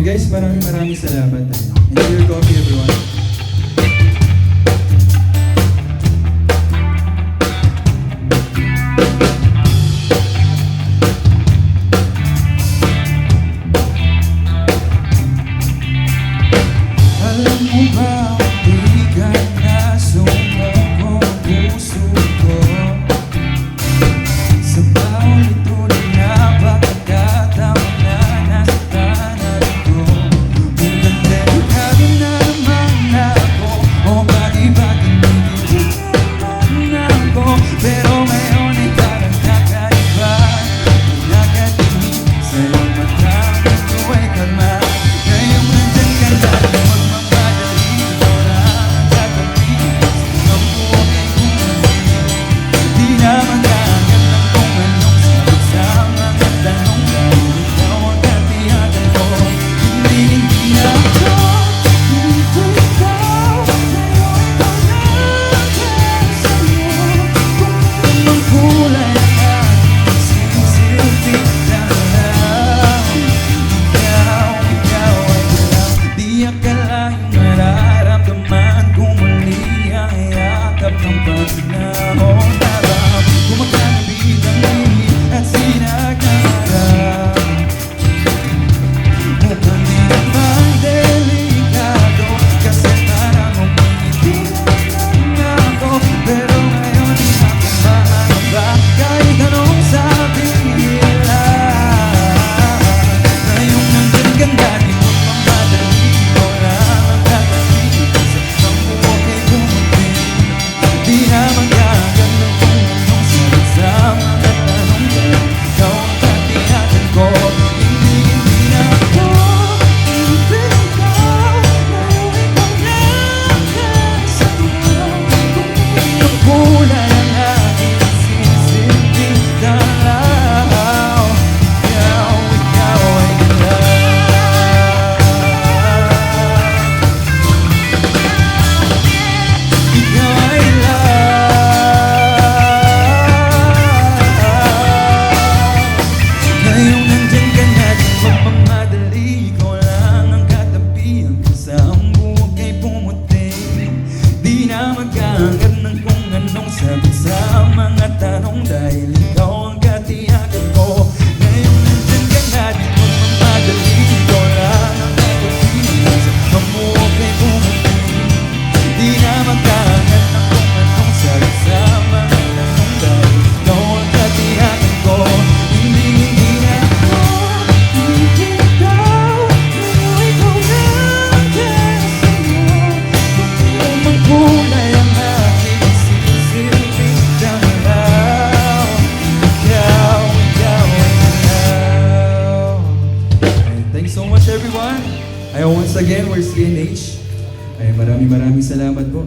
guys, maraming salamat. Enjoy your coffee, everyone. Alam mo ba, di ka nasunog ko ang puso ko sa bawat tuloy na pagkakataon na nasaktan na ito. Kung delikado na naman ako o bakit hindi na ako, pero ngayon ay parang kakaiba. Nakatingin sa iyong mata, ito ay kalma. Ngayong nandyan ka na, magkaangkat ng kung anong sagot sa mga tanong dahil ikaw ang katiyakan ko. Ngayon nandyan ka na, di magmamadali, ikaw lang ang katiyakan sa mamuha kay bumuti. Di na magkaangkat ng kung anong sagot sa mga tanong dahil ikaw ang katiyakan ko. Hindi na ako, hindi ikaw, pero ikaw lang kasi mo. Kung magkulay everyone. Once again, we're CNH. Maraming salamat po.